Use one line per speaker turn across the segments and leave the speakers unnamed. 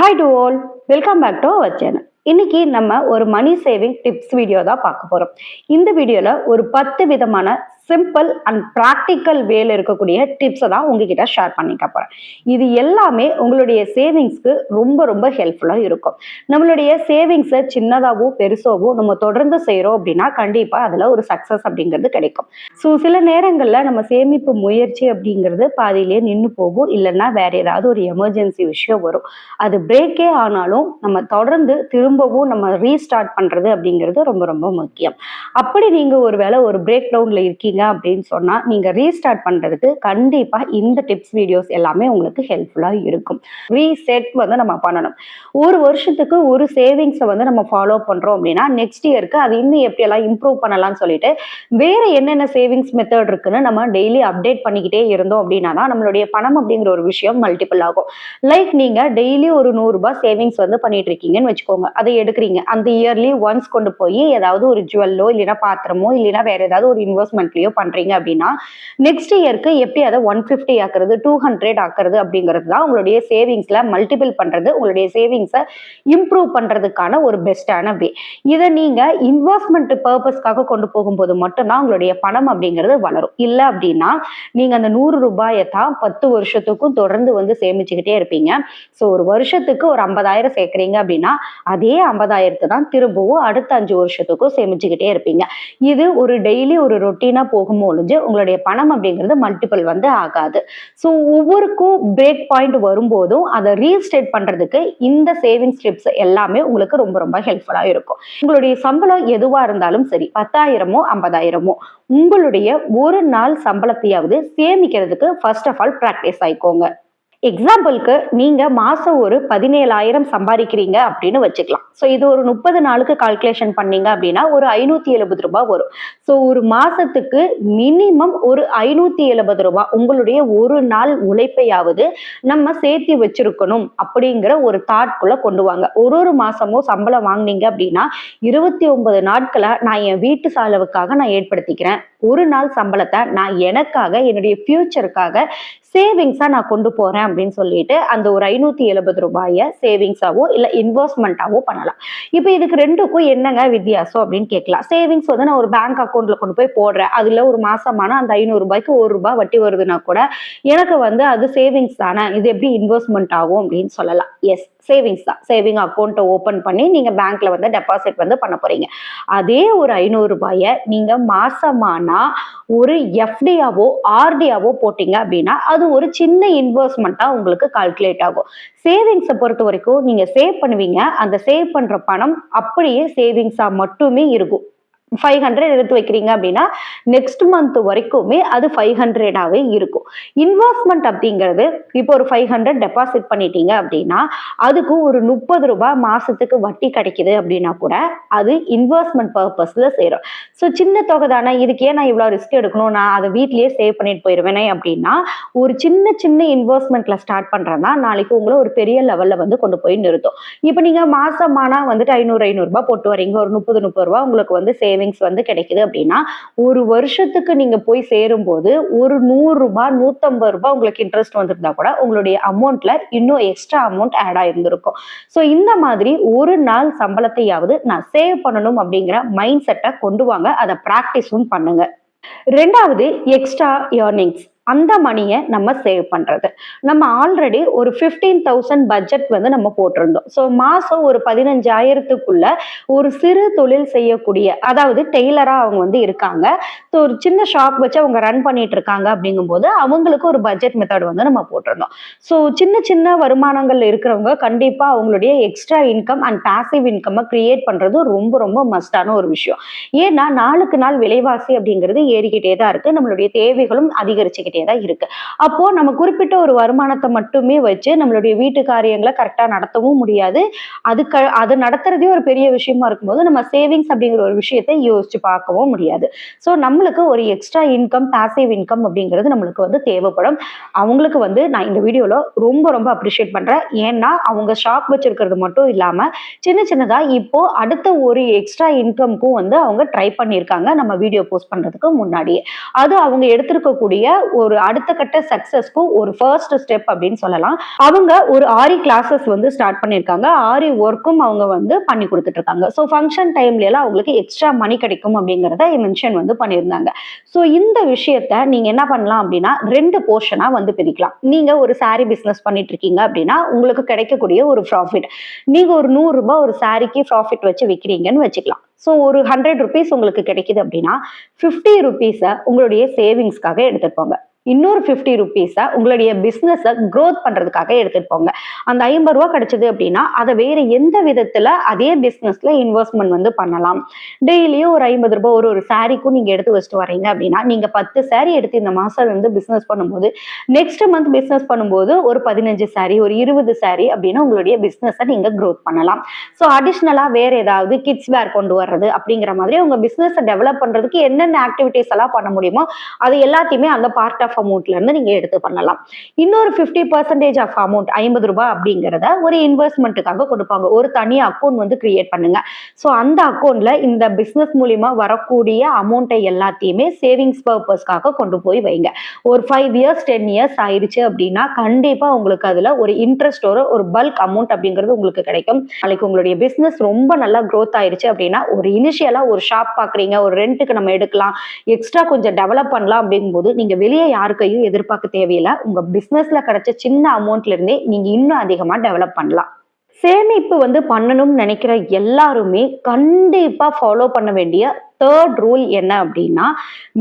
Hi to all, welcome back to our channel. இன்னைக்கு நம்ம ஒரு மணி சேவிங் டிப்ஸ் வீடியோ தான் பார்க்க போறோம். இந்த வீடியோல ஒரு 10 விதமான சிம்பிள் அண்ட் ப்ராக்டிக்கல் வேல இருக்கக்கூடிய டிப்ஸை தான் உங்ககிட்ட ஷேர் பண்ணிக்க போறேன். இது எல்லாமே உங்களுடைய சேவிங்ஸ்க்கு ரொம்ப ரொம்ப ஹெல்ப்ஃபுல்லா இருக்கும். நம்மளுடைய சேவிங்ஸை சின்னதாவோ பெருசாவோ நம்ம தொடர்ந்து செய்யறோம் அப்படின்னா கண்டிப்பா அதுல ஒரு சக்சஸ் அப்படிங்கிறது கிடைக்கும். ஸோ சில நேரங்கள்ல நம்ம சேமிப்பு முயற்சி அப்படிங்கிறது பாதியிலேயே நின்று போகும், இல்லைன்னா வேற ஏதாவது ஒரு எமர்ஜென்சி விஷயம் வரும். அது பிரேக்கே ஆனாலும் நம்ம தொடர்ந்து திரும்பவும் நம்ம ரீஸ்டார்ட் பண்றது அப்படிங்கிறது ரொம்ப ரொம்ப முக்கியம். அப்படி நீங்க ஒருவேளை ஒரு பிரேக் டவுன்ல இருக்கீங்க அப்படின்னு சொன்னா நீங்க ரீஸ்டார்ட் பண்றதுக்கு கண்டிப்பா இந்த டிப்ஸ் வீடியோஸ் எல்லாமே உங்களுக்கு ஹெல்ப்ஃபுல்லா இருக்கும். ரீசெட் வந்து நம்ம பண்ணணும். ஒரு வருஷத்துக்கு ஒரு சேவிங்ஸை வந்து நம்ம ஃபாலோ பண்றோம் அப்படின்னா நெக்ஸ்ட் இயருக்கு அது இன்னும் எப்படியெல்லாம் இம்ப்ரூவ் பண்ணலாம்னு சொல்லிட்டு வேற என்னென்ன சேவிங்ஸ் மெத்தட் இருக்குன்னு நம்ம டெய்லி அப்டேட் பண்ணிக்கிட்டே இருந்தோம் அப்படின்னா தான் நம்மளுடைய பணம் அப்படிங்கிற ஒரு விஷயம் மல்டிபிள் ஆகும். லைக் நீங்க டெய்லி ஒரு 100 ரூபாய் சேவிங்ஸ் வந்து பண்ணிட்டு இருக்கீங்கன்னு வச்சுக்கோங்க. அதை எடுக்கிறீங்க, அந்த இயர்லி ஒன்ஸ் கொண்டு போய் ஏதாவது ஒரு ஜுவல்லோ இல்லைன்னா பாத்திரமோ இல்லைன்னா வேற ஏதாவது ஒரு இன்வெஸ்ட்மெண்ட்லயோ பண்றீங்க அப்படின்னா நெக்ஸ்ட் இயருக்கு எப்படி அதை 150 ஆக்குறது 200 ஆக்குறது அப்படிங்கிறது தான் உங்களுடைய சேவிங்ஸ்ல மல்டிபிள் பண்றது, உங்களுடைய சேவிங்ஸை இம்ப்ரூவ் பண்றதுக்கான ஒரு பெஸ்டான வே. இதை நீங்க இன்வெஸ்ட்மெண்ட் பர்பஸ்க்காக கொண்டு போகும்போது மட்டும்தான் உங்களுடைய பணம் அப்படிங்கிறது வளரும். இல்லை அப்படின்னா நீங்க அந்த 100 ரூபாயை தான் 10 வருஷத்துக்கும் தொடர்ந்து வந்து சேமிச்சுக்கிட்டே இருப்பீங்க. ஸோ ஒரு வருஷத்துக்கு ஒரு 50,000 சேர்க்குறீங்க அப்படின்னா அதே 50,000 தான் திரும்பவும் அடுத்த 5 வருஷத்துக்கும் சேமிச்சுக்கிட்டே இருப்பீங்க. இது ஒரு டெய்லி ஒரு ரொட்டீனா போகும்போது உங்களுடைய பணம் அப்படிங்கிறது மல்டிபிள் வந்து ஆகாது. ஸோ ஒவ்வொருக்கும் பிரேக் பாயிண்ட் வரும்போதும் அதை ரீஸ்டேட் பண்றதுக்கு இந்த சேவிங்ஸ் டிப்ஸ் எல்லாமே உங்களுக்கு ரொம்ப ரொம்ப ஹெல்ப்ஃபுல்லா இருக்கும். உங்களுடைய சம்பளம் எதுவா இருந்தாலும் சரி, 10,000மோ 50,000மோ, உங்களுடைய ஒரு நாள் சம்பளத்தையாவது சேமிக்கிறதுக்கு ஃபர்ஸ்ட் ஆஃப் ஆல் பிராக்டிஸ் ஆயிக்கோங்க. எக்ஸாம்பிளுக்கு நீங்க மாசம் ஒரு 17,000 சம்பாதிக்கிறீங்க அப்படின்னு வச்சுக்கலாம். ஸோ இது ஒரு 30 நாளுக்கு கால்குலேஷன் பண்ணீங்க அப்படின்னா ஒரு 570 ரூபாய் வரும். ஸோ ஒரு மாசத்துக்கு மினிமம் ஒரு 570 ரூபாய் உங்களுடைய ஒரு நாள் உழைப்பையாவது நம்ம சேர்த்து வச்சிருக்கணும் அப்படிங்கிற ஒரு தாட்குள்ள கொண்டு வாங்க. ஒரு மாசமும் சம்பளம் வாங்கினீங்க அப்படின்னா 29 நாட்களை நான் என் வீட்டு செலவுக்காக நான் ஏற்படுத்திக்கிறேன், ஒரு நாள் சம்பளத்தை நான் எனக்காக என்னுடைய ஃபியூச்சருக்காக சேவிங்ஸா நான் கொண்டு போறேன் அப்படின்னு சொல்லிட்டு அந்த ஒரு 570 ரூபாயை சேவிங்ஸாவோ இல்ல இன்வெஸ்ட்மெண்ட்டாவோ பண்ணலாம். இப்போ இதுக்கு ரெண்டுக்கும் என்னங்க வித்தியாசம் அப்படின்னு கேட்கலாம். சேவிங்ஸ் வந்து நான் ஒரு பேங்க் அக்கௌண்ட்ல கொண்டு போய் போடுறேன், அதுல ஒரு மாசமான அந்த 500 ரூபாய்க்கு 1 ரூபாய் வட்டி வருதுன்னா கூட எனக்கு வந்து அது சேவிங்ஸ் தானே, இது எப்படி இன்வெஸ்ட்மெண்ட் ஆகும் அப்படின்னு சொல்லலாம். எஸ், சேவிங்ஸ் தான். சேவிங் அக்கௌண்ட்டை ஓபன் பண்ணி நீங்க பேங்க்ல வந்து டெபாசிட் வந்து பண்ண போறீங்க. அதே ஒரு 500 ரூபாயை நீங்க மாசமானா ஒரு எஃப்டியாவோ ஆர்டியாவோ போட்டீங்க அப்படின்னா அது ஒரு சின்ன இன்வெஸ்ட்மெண்ட்டா உங்களுக்கு கால்குலேட் ஆகும். சேவிங்ஸை பொறுத்த வரைக்கும் நீங்க சேவ் பண்ணுவீங்க, அந்த சேவ் பண்ற பணம் அப்படியே சேவிங்ஸா மட்டுமே இருக்கும். 500 எடுத்து வைக்கிறீங்க அப்படின்னா நெக்ஸ்ட் மந்த் வரைக்குமே அது 500ஆவே இருக்கும். இன்வெஸ்ட்மெண்ட் அப்படிங்கிறது இப்போ ஒரு 500 டெபாசிட் பண்ணிட்டீங்க அப்படின்னா அதுக்கு ஒரு 30 ரூபாய் மாசத்துக்கு வட்டி கிடைக்குது அப்படின்னா கூட அது இன்வெஸ்ட்மெண்ட் பர்பஸ்ல செய்யறோம். ஸோ சின்ன தொகை தானே, இதுக்கு ஏன் நான் இவ்வளவு ரிஸ்க் எடுக்கணும், நான் அதை வீட்லயே சேவ் பண்ணிட்டு போயிருவேனே அப்படின்னா ஒரு சின்ன சின்ன இன்வெஸ்ட்மெண்ட்ல ஸ்டார்ட் பண்றேன்னா நாளைக்கு உங்களை ஒரு பெரிய லெவல்ல வந்து கொண்டு போய் நிறுத்தும். இப்போ நீங்க மாசமானா வந்துட்டு 500 ரூபாய் போட்டு வரீங்க, ஒரு 30 ரூபாய் உங்களுக்கு வந்து சேவிங்ஸ் வந்து கிடைக்குது அப்படின்னா ஒரு வருஷத்துக்கு நீங்க போய் சேரும் போது ஒரு 100 ரூபாய் 150 ரூபாய் உங்களுக்கு இன்ட்ரெஸ்ட் வந்திருந்தா கூட உங்களுடைய அமௌண்ட்ல இன்னும் எக்ஸ்ட்ரா அமௌண்ட் ஆட் ஆயிருந்திருக்கும். ஸோ இந்த மாதிரி ஒரு நாள் சம்பளத்தையாவது நான் சேவ் பண்ணணும் அப்படிங்கிற மைண்ட் செட்டை கொண்டு வாங்க, அதை பிராக்டிஸும் பண்ணுங்க. ரெண்டாவது, எக்ஸ்ட்ரா ஏர்னிங்ஸ், அந்த மணியை நம்ம சேவ் பண்றது. நம்ம ஆல்ரெடி ஒரு 15,000 பட்ஜெட் வந்து நம்ம போட்டிருந்தோம். ஸோ மாசம் ஒரு 15,000க்குள்ள ஒரு சிறு தொழில் செய்யக்கூடிய, அதாவது டெய்லரா அவங்க வந்து இருக்காங்க, ஸோ ஒரு சின்ன ஷாப் வச்சு அவங்க ரன் பண்ணிட்டு இருக்காங்க அப்படிங்கும்போது அவங்களுக்கு ஒரு பட்ஜெட் மெத்தட் வந்து நம்ம போட்டிருந்தோம். ஸோ சின்ன சின்ன வருமானங்கள் இருக்கிறவங்க கண்டிப்பா அவங்களுடைய extra income and passive income create பண்றது ரொம்ப ரொம்ப மஸ்டான ஒரு விஷயம். ஏன்னா நாளுக்கு நாள் விலைவாசி அப்படிங்கிறது ஏறிக்கிட்டே தான் இருக்கு, நம்மளுடைய தேவைகளும் அதிகரிச்சுக்கிட்டே தான் இருக்கு. அப்போ நம்ம குறிப்பிட்ட ஒரு வருமானத்தை மட்டுமே வச்சு நம்மளுடைய வீட்டு காரியங்களை கரெக்டா நடத்தவும் முடியாது. அது நடத்துறதே ஒரு பெரிய விஷயமா இருக்கும்போது நம்ம சேவிங்ஸ் அப்படிங்கிற ஒரு விஷயத்தை யோசிச்சு பார்க்கவும் முடியாது. ஸோ நம்மளுக்கு ஒரு எக்ஸ்ட்ரா இன்கம், பாசிவ் இன்கம் அப்படிங்கிறது நம்மளுக்கு வந்து தேவைப்படும். அவங்களுக்கு வந்து நான் இந்த வீடியோல ரொம்ப ரொம்ப அப்ரிஷியேட் பண்றேன். ஏன்னா அவங்க ஷாப் வச்சிருக்கிறது மட்டும் இல்லாம சின்ன சின்னதா இப்போ அடுத்த ஒரு எக்ஸ்ட்ரா இன்கம்க்கும் வந்து அவங்க ட்ரை பண்ணியிருக்காங்க நம்ம வீடியோ போஸ்ட் பண்றதுக்கு முன்னாடியே. அது அவங்க எடுத்திருக்கக்கூடிய ஒரு அடுத்த கட்ட சக்சஸ்க்கும் ஒரு ஃபர்ஸ்ட் ஸ்டெப் அப்படின்னு சொல்லலாம். அவங்க ஒரு ஆரி கிளாஸஸ் வந்து ஸ்டார்ட் பண்ணியிருக்காங்க. ஆரி ஒர்க்கும் அவங்க வந்து பண்ணி கொடுத்துட்டு இருக்காங்க. ஸோ ஃபங்க்ஷன் டைம்ல எல்லாம் அவங்களுக்கு எக்ஸ்ட்ரா மணி கிடைக்கும் அப்படிங்கிறத மென்ஷன் வந்து பண்ணியிருந்தாங்க. ஸோ இந்த விஷயத்த நீங்க என்ன பண்ணலாம் அப்படின்னா 2 போர்ஷனா வந்து பிரிக்கலாம். நீங்க ஒரு சாரி பிசினஸ் பண்ணிட்டு இருக்கீங்க அப்படின்னா உங்களுக்கு கிடைக்கக்கூடிய ஒரு ப்ராஃபிட், நீங்க ஒரு ₹100 ஒரு சாரிக்கு ப்ராஃபிட் வச்சு விற்கிறீங்கன்னு வச்சுக்கலாம். ஸோ ஒரு ₹100 உங்களுக்கு கிடைக்குது அப்படின்னா ₹50 உங்களுடைய சேவிங்ஸ்க்காக எடுத்துட்டு போங்க. இன்னொரு ₹50 உங்களுடைய பிசினஸை க்ரோத் பண்றதுக்காக எடுத்துட்டு போங்க. அந்த ₹50 கிடைச்சது அப்படின்னா அதை வேற எந்த விதத்துல அதே பிசினஸ்ல இன்வெஸ்ட்மெண்ட் வந்து பண்ணலாம். டெய்லியும் ஒரு ₹50 ஒரு சாரிக்கும் நீங்க எடுத்து வச்சுட்டு வரீங்க அப்படின்னா நீங்க 10 சாரி எடுத்து இந்த மாசம் வந்து பிசினஸ் பண்ணும்போது நெக்ஸ்ட் மந்த் பிசினஸ் பண்ணும்போது ஒரு 15 சாரி ஒரு 20 சாரி அப்படின்னு உங்களுடைய பிசினஸை நீங்க க்ரோத் பண்ணலாம். ஸோ அடிஷ்னலா வேற ஏதாவது கிட்ஸ் வேர் கொண்டு வர்றது அப்படிங்கிற மாதிரி உங்க பிசினஸை டெவலப் பண்றதுக்கு என்னென்ன ஆக்டிவிட்டிஸ் எல்லாம் பண்ண முடியுமோ அது எல்லாத்தையுமே அந்த பார்ட் ஆஃப் அமௌண்ட்ல இருந்து நீங்க எடுத்து பண்ணலாம். இன்னொரு 50% ஆஃப் அமௌண்ட் ₹50 அப்படிங்கறத ஒரு இன்வெஸ்ட்மெண்ட்டுக்காக கொடுப்பாங்க. ஒரு தனி அக்கௌண்ட் வந்து கிரியேட் பண்ணுங்க. ஸோ அந்த அக்கௌண்ட்ல இந்த பிசினஸ் மூலியமா வரக்கூடிய அமௌண்ட்டை எல்லாத்தையுமே சேவிங்ஸ் பர்பஸ்க்காக கொண்டு போய் வைங்க. ஒரு 5 இயர்ஸ் 10 இயர்ஸ் ஆயிடுச்சு அப்படின்னா கண்டிப்பா உங்களுக்கு அதுல ஒரு இன்ட்ரெஸ்ட் ஒரு பல்க் அமௌண்ட் அப்படிங்கிறது உங்களுக்கு கிடைக்கும். நாளைக்கு உங்களுடைய பிசினஸ் ரொம்ப நல்லா க்ரோத் ஆயிடுச்சு அப்படின்னா ஒரு இனிஷியலா ஒரு ஷாப் பாக்குறீங்க, ஒரு ரெண்ட்டுக்கு நம்ம எடுக்கலாம், எக்ஸ்ட்ரா கொஞ்சம் டெவலப் பண்ணலாம் அப்படிங்கும்போது நீங்க வெளியே யாருக்கையும் எதிர்பார்க்க தேவையில்லை. உங்க பிசினஸ்ல கிடைச்ச சின்ன அமௌண்ட்ல இருந்தே நீங்க இன்னும் அதிகமா டெவலப் பண்ணலாம். சேமிப்பு வந்து பண்ணணும்னு நினைக்கிற எல்லாருமே கண்டிப்பா ஃபாலோ பண்ண வேண்டிய தேர்ட் ரூல் என்ன அப்படின்னா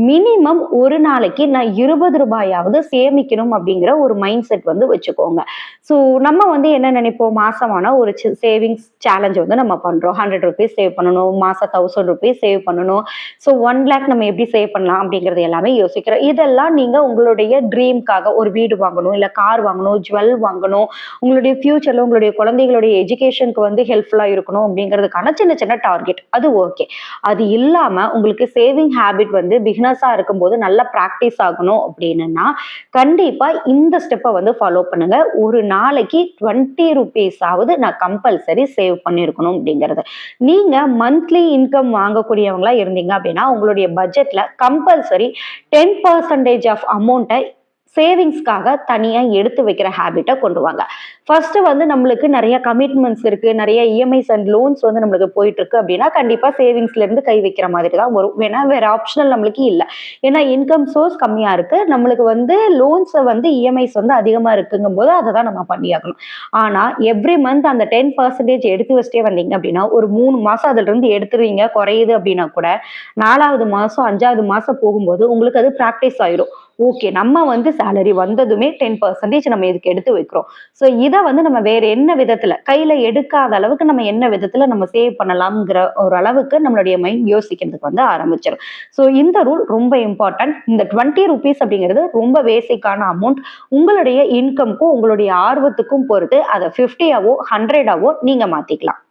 மினிமம் ஒரு நாளைக்கு நான் ₹20 சேமிக்கணும் அப்படிங்கிற ஒரு மைண்ட் செட் வந்து வச்சுக்கோங்க. ஸோ நம்ம வந்து என்ன நினைப்போம், மாசமான ஒரு சேவிங்ஸ் சேலஞ்ச் வந்து நம்ம பண்றோம். ₹100 சேவ் பண்ணணும், மாசம் ₹1000 சேவ் பண்ணணும். ஸோ 1 லேக் நம்ம எப்படி சேவ் பண்ணலாம் அப்படிங்கிறது எல்லாமே யோசிக்கிறோம். இதெல்லாம் நீங்க உங்களுடைய ட்ரீம்காக ஒரு வீடு வாங்கணும், இல்ல கார் வாங்கணும், ஜுவல் வாங்கணும், உங்களுடைய ஃபியூச்சர்ல உங்களுடைய குழந்தைகளுடைய எஜுகேஷனுக்கு வந்து ஹெல்ப்ஃபுல்லா இருக்கணும் அப்படிங்கிறதுக்கான சின்ன சின்ன டார்கெட் அது ஓகே. அது இல்லாம உங்களுக்கு சேவிங் ஹேபிட் வந்து பிகினர்ஸா இருக்கும்போது நல்லா பிராக்டிஸ் ஆகணும் அப்படின்னா கண்டிப்பா இந்த ஸ்டெப்பை வந்து ஃபாலோ பண்ணுங்க. ஒரு நாளைக்கு ₹20 நான் கம்பல்சரி சேவ் பண்ணிருக்கணும் அப்படிங்கிறது. நீங்க மந்த்லி இன்கம் வாங்கக்கூடியவங்களா இருந்தீங்க அப்படின்னா உங்களுடைய பட்ஜெட்ல கம்பல்சரி 10% ஆஃப் அமௌண்ட்டை சேவிங்ஸ்க்காக தனியா எடுத்து வைக்கிற ஹேபிட்டை கொண்டு வாங்க. ஃபர்ஸ்ட் வந்து நம்மளுக்கு நிறைய கமிட்மெண்ட்ஸ் இருக்கு, நிறைய இஎம்ஐஸ் அண்ட் லோன்ஸ் வந்து நம்மளுக்கு போயிட்டு இருக்கு அப்படின்னா கண்டிப்பா சேவிங்ஸ்ல இருந்து கை வைக்கிற மாதிரி தான் வரும். வேற ஆப்ஷனல் நம்மளுக்கு இல்லை. ஏன்னா இன்கம் சோர்ஸ் கம்மியா இருக்கு, நம்மளுக்கு வந்து லோன்ஸ் வந்து இஎம்ஐஸ் வந்து அதிகமா இருக்குங்கும் போது அதை தான் நம்ம பண்ணியாகணும். ஆனா எவ்ரி மந்த் அந்த 10% எடுத்து வச்சுட்டே வந்தீங்க அப்படின்னா ஒரு 3 மாசம் அதுல இருந்து எடுத்துருவீங்க, குறையுது அப்படின்னா கூட 4வது மாசம் 5வது மாசம் போகும்போது உங்களுக்கு அது ப்ராக்டிஸ் ஆயிரும். ஓகே, நம்ம வந்து சேலரி வந்ததுமே 10% நம்ம இதுக்கு எடுத்து வைக்கிறோம். ஸோ இதை வந்து நம்ம வேற என்ன விதத்துல கையில எடுக்காத அளவுக்கு நம்ம என்ன விதத்துல நம்ம சேவ் பண்ணலாம்ங்கிற ஒரு அளவுக்கு நம்மளுடைய மைண்ட் யோசிக்கிறதுக்கு வந்து ஆரம்பிச்சிடும். ஸோ இந்த ரூல் ரொம்ப இம்பார்ட்டன்ட். இந்த ₹20 அப்படிங்கிறது ரொம்ப பேசிக்கான அமௌண்ட். உங்களுடைய இன்கம்க்கும் உங்களுடைய ஆர்வத்துக்கும் பொறுத்து அதை 50ஆவோ 100ஆவோ நீங்க மாத்திக்கலாம்.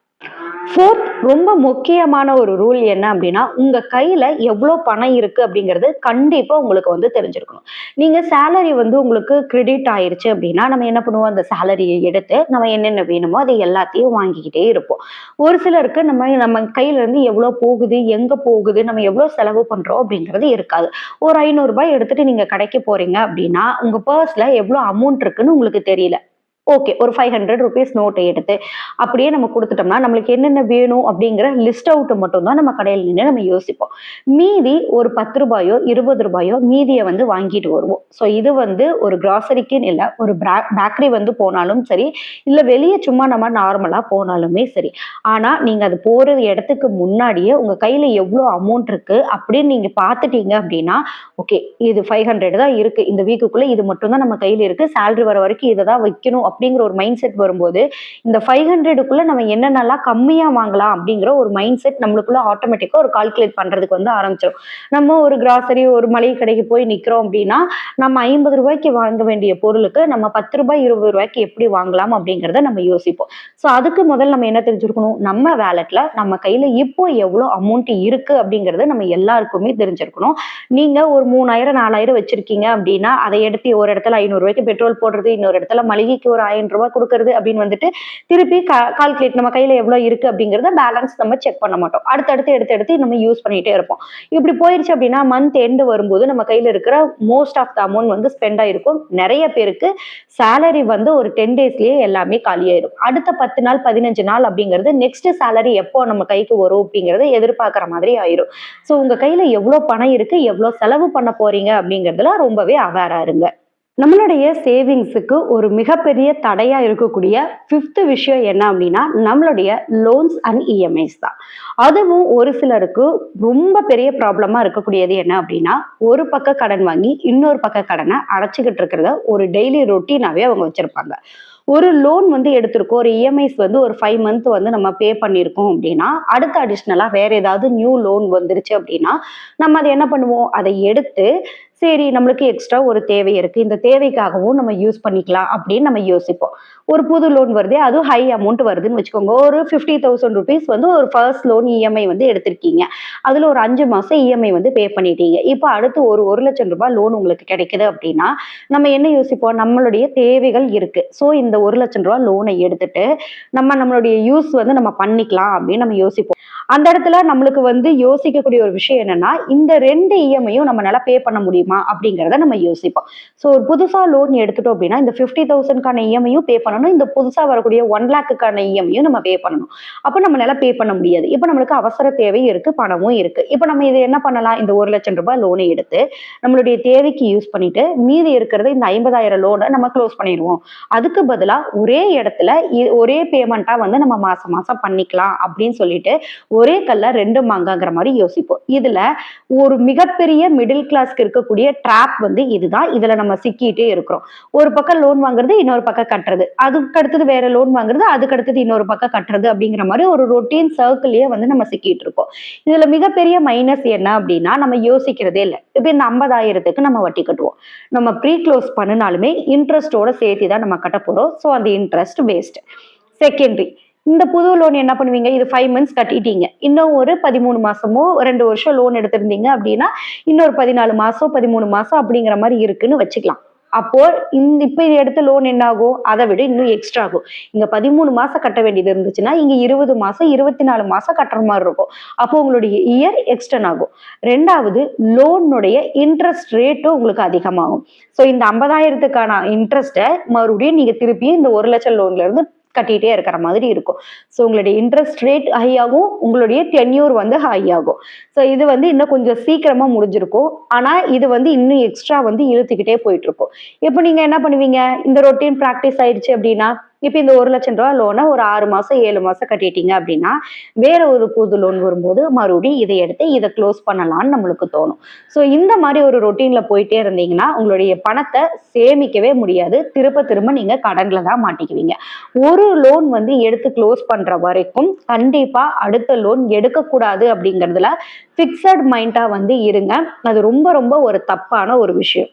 ஃபோர்த் ரொம்ப முக்கியமான ஒரு ரூல் என்ன அப்படின்னா உங்க கையில எவ்வளவு பணம் இருக்கு அப்படிங்கிறது கண்டிப்பா உங்களுக்கு வந்து தெரிஞ்சிருக்கணும். நீங்க சேலரி வந்து உங்களுக்கு கிரெடிட் ஆயிருச்சு அப்படின்னா நம்ம என்ன பண்ணுவோம், அந்த சேலரியை எடுத்து நம்ம என்னென்ன வேணுமோ அதை எல்லாத்தையும் வாங்கிக்கிட்டே இருப்போம். ஒரு சிலருக்கு நம்ம கையில இருந்து எவ்வளவு போகுது, எங்க போகுது, நம்ம எவ்வளவு செலவு பண்றோம் அப்படிங்கிறது இருக்காது. ஒரு ₹500 எடுத்துட்டு நீங்க கடைக்கு போறீங்க அப்படின்னா உங்க பர்ஸ்ல எவ்வளவு அமௌண்ட் இருக்குன்னு உங்களுக்கு தெரியல. ஓகே, ஒரு ₹500 நோட்டை எடுத்து அப்படியே நம்ம கொடுத்துட்டோம்னா நம்மளுக்கு என்னென்ன வேணும் அப்படிங்கிற லிஸ்ட் அவுட் மட்டும் தான் நம்ம கடையில் நின்று நம்ம யோசிப்போம். மீதி ஒரு ₹10 ₹20 மீதியை வந்து வாங்கிட்டு வருவோம். ஸோ இது வந்து ஒரு கிராசரிக்குன்னு இல்லை, ஒரு பேக்கரி வந்து போனாலும் சரி, இல்லை வெளியே சும்மா நம்ம நார்மலா போனாலுமே சரி. ஆனா நீங்க அது போற இடத்துக்கு முன்னாடியே உங்க கையில எவ்வளவு அமௌண்ட் இருக்கு அப்படின்னு நீங்க பார்த்துட்டீங்க அப்படின்னா ஓகே, இது 500 தான் இருக்கு, இந்த வீக்குக்குள்ள இது மட்டும் தான் நம்ம கையில இருக்கு, சேலரி வர வரைக்கும் இதை தான் வைக்கணும் அப்படிங்கிற ஒரு மைண்ட் செட் வரும்போது இந்த 500க்குள்ள நம்ம என்னென்னலாம் கம்மியா வாங்கலாம் அப்படிங்கிற ஒரு மைண்ட் செட் நம்மளுக்குள்ள ஆட்டோமேட்டிக்கா ஒரு கால்குலேட் பண்றதுக்கு வந்து ஆரம்பிச்சிடும். நம்ம ஒரு கிராசரி ஒரு மளிகை கடைக்கு போய் நிக்கிறோம் அப்படின்னா நம்ம ₹50 வாங்க வேண்டிய பொருளுக்கு நம்ம ₹10 ₹20 எப்படி வாங்கலாம் அப்படிங்கிறத நம்ம யோசிப்போம். ஸோ அதுக்கு முதல்ல நம்ம என்ன தெரிஞ்சிருக்கணும், நம்ம வேலட்ல நம்ம கையில இப்போ எவ்வளவு அமௌண்ட் இருக்கு அப்படிங்கறது நம்ம எல்லாருக்குமே தெரிஞ்சிருக்கணும். நீங்க ஒரு 3000 4000 வச்சிருக்கீங்க அப்படின்னா அதை எடுத்து ஒரு இடத்துல ₹500 பெட்ரோல் போடுறது, இன்னொரு இடத்துல மளிகைக்கு ஒரு ₹1000 கொடுக்கறது அப்படின்னு வந்துட்டு திருப்பி கால்குலேட் நம்ம கையில எவ்வளவு இருக்கு அப்படிங்கறத பேலன்ஸ் நம்ம செக் பண்ண மாட்டோம். அடுத்தடுத்து எடுத்து எடுத்து நம்ம யூஸ் பண்ணிட்டே இருப்போம். இப்படி போயிருச்சு அப்படின்னா மந்த் எண்ட் வரும்போது நம்ம கையில இருக்கிற மோஸ்ட் ஆஃப் த அமௌண்ட் வந்து ஸ்பெண்ட் ஆயிருக்கும். நிறைய பேருக்கு சேலரி வந்து ஒரு 10 டேஸ்லயே எல்லாமே காலியாயிரும். அடுத்த 10 நாள் 15 நாள் அப்படிங்கிறது நெக்ஸ்ட் சேலரி எப்போ நம்ம கைக்கு வரும் அப்படிங்கறத எதிர்பார்க்கிற மாதிரி ஆயிரும். சோ உங்க கையில எவ்வளவு பணம் இருக்கு, எவ்வளவு செலவு பண்ண போறீங்க அப்படிங்கறதுல ரொம்பவே அவேரா இருங்க. நம்மளுடைய சேவிங்ஸுக்கு ஒரு மிகப்பெரிய தடையா இருக்கக்கூடிய 5th விஷயம் என்ன அப்படின்னா நம்மளுடைய லோன்ஸ் அண்ட் இஎம்ஐஸ் தான். அதுவும் ஒரு சிலருக்கு ரொம்ப பெரிய ப்ராப்ளமா இருக்கக்கூடியது என்ன அப்படின்னா ஒரு பக்க கடன் வாங்கி இன்னொரு பக்க கடனை அடைச்சிக்கிட்டு இருக்கிறத ஒரு டெய்லி ரொட்டீனாவே அவங்க வச்சிருப்பாங்க. ஒரு லோன் வந்து எடுத்திருக்கோம், ஒரு இஎம்ஐஸ் வந்து ஒரு 5 மந்த் வந்து நம்ம பே பண்ணியிருக்கோம் அப்படின்னா அடுத்து அடிஷ்னலா வேற ஏதாவது நியூ லோன் வந்துருச்சு அப்படின்னா நம்ம அதை என்ன பண்ணுவோம், அதை எடுத்து சரி நம்மளுக்கு எக்ஸ்ட்ரா ஒரு தேவை இருக்கு, இந்த தேவைக்காகவும் நம்ம யூஸ் பண்ணிக்கலாம் அப்படின்னு நம்ம யோசிப்போம். ஒரு புது லோன் வருது, அதுவும் ஹை அமௌண்ட் வருதுன்னு வச்சுக்கோங்க. ஒரு 50,000 ருபீஸ் வந்து ஒரு ஃபர்ஸ்ட் லோன் இஎம்ஐ வந்து எடுத்திருக்கீங்க. அதுல ஒரு 5 மாசம் இஎம்ஐ வந்து பே பண்ணிட்டீங்க. இப்போ அடுத்து ஒரு ₹1,00,000 லோன் உங்களுக்கு கிடைக்குது அப்படின்னா நம்ம என்ன யோசிப்போம், நம்மளுடைய தேவைகள் இருக்கு, ஸோ இந்த ₹1,00,000 லோனை எடுத்துட்டு நம்மளுடைய யூஸ் வந்து நம்ம பண்ணிக்கலாம் அப்படின்னு நம்ம யோசிப்போம். அந்த இடத்துல நம்மளுக்கு வந்து யோசிக்கக்கூடிய ஒரு விஷயம் என்னன்னா இந்த 2 இஎம்ஐயும் நம்மளால பே பண்ண முடியுமா அப்படிங்கறத நம்ம யோசிப்போம். ஸோ ஒரு புதுசா லோன் எடுத்துட்டோம் அப்படின்னா இந்த 50,000க்கான இஎம்ஐயும் பே பண்ணணும், இந்த புதுசா வரக்கூடிய 1 லேக்குக்கான இஎம்ஐயும் நம்ம பே பண்ணணும். அப்ப நம்மளால பே பண்ண முடியாது. இப்ப நம்மளுக்கு அவசர தேவை இருக்கு, பணமும் இருக்கு. இப்ப நம்ம இது என்ன பண்ணலாம், இந்த ₹1,00,000 லோனை எடுத்து நம்மளுடைய தேவைக்கு யூஸ் பண்ணிட்டு மீதி இருக்கிறத இந்த 50,000 லோனை நம்ம க்ளோஸ் பண்ணிடுவோம். அதுக்கு பதிலா ஒரே இடத்துல ஒரே பேமெண்டா வந்து நம்ம மாசம் மாசம் பண்ணிக்கலாம் அப்படின்னு சொல்லிட்டு ஒரே கல்ல 2 மாங்காங்கிற மாதிரி யோசிப்போம். இதுல ஒரு மிகப்பெரிய மிடில் கிளாஸ்க்கு இருக்கக்கூடிய ட்ராப் வந்து இதுதான். இதுல நம்ம சிக்கிட்டே இருக்கிறோம். ஒரு பக்கம் லோன் வாங்குறது, இன்னொரு பக்கம் கட்டுறது, அதுக்கு அடுத்தது வேற லோன் வாங்குறது, அதுக்கு அடுத்தது இன்னொரு பக்கம் கட்டுறது அப்படிங்கிற மாதிரி ஒரு ரொட்டீன் சர்க்கிள்லயே வந்து நம்ம சிக்கிட்டு இருக்கோம். இதுல மிகப்பெரிய மைனஸ் என்ன அப்படின்னா நம்ம யோசிக்கிறதே இல்லை. இப்ப இந்த 50,000க்கு நம்ம வட்டி கட்டுவோம். நம்ம ப்ரீ க்ளோஸ் பண்ணினாலுமே இன்ட்ரெஸ்டோட சேர்த்து தான் நம்ம கட்ட போறோம். ஸோ அந்த இன்ட்ரெஸ்ட் வேஸ்ட். செகண்டரி, இந்த புது லோன் என்ன பண்ணுவீங்க, இது 5 மந்த்ஸ் கட்டிட்டீங்க, இன்னும் ஒரு 13 மாசமோ 2 வருஷம் லோன் எடுத்திருந்தீங்க அப்படின்னா இன்னொரு 14 மாசம் 13 மாசம் அப்படிங்கிற மாதிரி இருக்குன்னு வச்சுக்கலாம். அப்போ இப்ப இது எடுத்த லோன் என்ன ஆகும், அதை விட இன்னும் எக்ஸ்ட்ரா ஆகும். இங்க 13 மாசம் கட்ட வேண்டியது இருந்துச்சுன்னா இங்க 20 மாசம் 24 மாசம் கட்டுற மாதிரி இருக்கும். அப்போ உங்களுடைய இயர் எக்ஸ்டன் ஆகும். ரெண்டாவது, லோனுடைய இன்ட்ரெஸ்ட் ரேட்டும் உங்களுக்கு அதிகமாகும். ஸோ இந்த 50,000க்கான இன்ட்ரெஸ்ட்டை மறுபடியும் நீங்க திருப்பி இந்த 1,00,000 லோன்ல இருந்து கட்டிட்டே இருக்கிற மாதிரி இருக்கும். ஸோ உங்களுடைய இன்ட்ரெஸ்ட் ரேட் ஹை ஆகும், உங்களுடைய டென்யூர் வந்து ஹை ஆகும். ஸோ இது வந்து இன்னும் கொஞ்சம் சீக்கிரமா முடிஞ்சிருக்கும். ஆனா இது வந்து இன்னும் எக்ஸ்ட்ரா வந்து இழுத்துக்கிட்டே போயிட்டு இருக்கும். இப்போ நீங்க என்ன பண்ணுவீங்க, இந்த ரொட்டீன் ப்ராக்டிஸ் ஆயிடுச்சு அப்படின்னா இப்ப இந்த ₹1,00,000 லோனை ஒரு 6 மாசம் 7 மாசம் கட்டிட்டீங்க அப்படின்னா வேற ஒரு புது லோன் வரும்போது மறுபடியும் இதை எடுத்து இதை க்ளோஸ் பண்ணலாம்னு நம்மளுக்கு தோணும். ஸோ இந்த மாதிரி ஒரு ரொட்டீன்ல போயிட்டே இருந்தீங்கன்னா உங்களுடைய பணத்தை சேமிக்கவே முடியாது. திரும்ப திரும்ப நீங்க கடன்ல தான் மாட்டிக்குவீங்க. ஒரு லோன் வந்து எடுத்து க்ளோஸ் பண்ற வரைக்கும் கண்டிப்பா அடுத்த லோன் எடுக்கக்கூடாது அப்படிங்கிறதுல ஃபிக்ஸட் மைண்டா வந்து இருங்க. அது ரொம்ப ரொம்ப ஒரு தப்பான ஒரு விஷயம்.